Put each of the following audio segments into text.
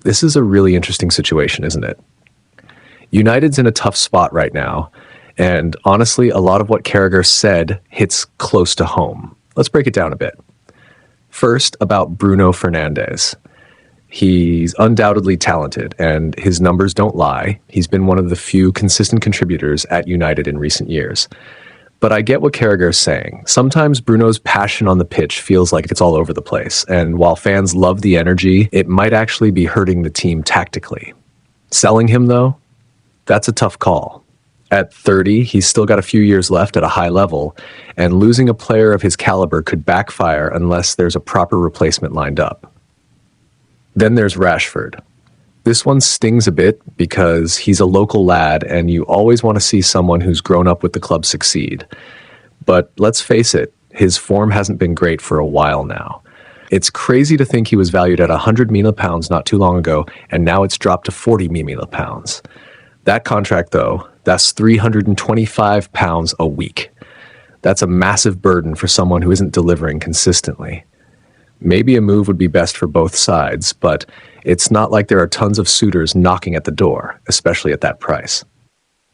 This is a really interesting situation, isn't it? United's in a tough spot right now, and honestly, a lot of what Carragher said hits close to home. Let's break it down a bit. First, about Bruno Fernandes. He's undoubtedly talented, and his numbers don't lie. He's been one of the few consistent contributors at United in recent years. But I get what Carragher is saying. Sometimes Bruno's passion on the pitch feels like it's all over the place, and while fans love the energy, it might actually be hurting the team tactically. Selling him, though, that's a tough call. At 30, he's still got a few years left at a high level, and losing a player of his caliber could backfire unless there's a proper replacement lined up. Then there's Rashford. This one stings a bit because he's a local lad and you always want to see someone who's grown up with the club succeed. But let's face it, his form hasn't been great for a while now. It's crazy to think he was valued at £100 million not too long ago, and now it's dropped to £40 million. That contract, though, that's £325 a week. That's a massive burden for someone who isn't delivering consistently. Maybe a move would be best for both sides, but it's not like there are tons of suitors knocking at the door, especially at that price.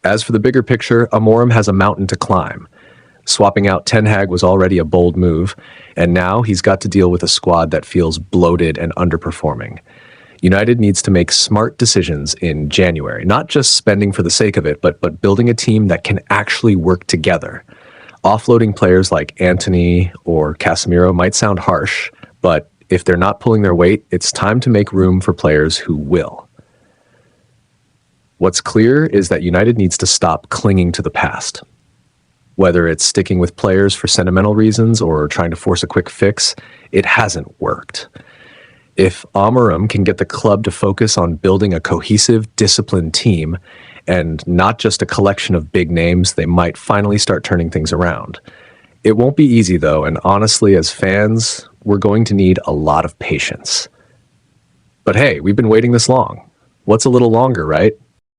As for the bigger picture, Amorim has a mountain to climb. Swapping out Ten Hag was already a bold move, and now he's got to deal with a squad that feels bloated and underperforming. United needs to make smart decisions in January, not just spending for the sake of it, but building a team that can actually work together. Offloading players like Antony or Casemiro might sound harsh, but if they're not pulling their weight, it's time to make room for players who will. What's clear is that United needs to stop clinging to the past. Whether it's sticking with players for sentimental reasons or trying to force a quick fix, it hasn't worked. If Amorim can get the club to focus on building a cohesive, disciplined team and not just a collection of big names, they might finally start turning things around. It won't be easy, though, and honestly, as fans, we're going to need a lot of patience. But hey, we've been waiting this long. What's a little longer, right?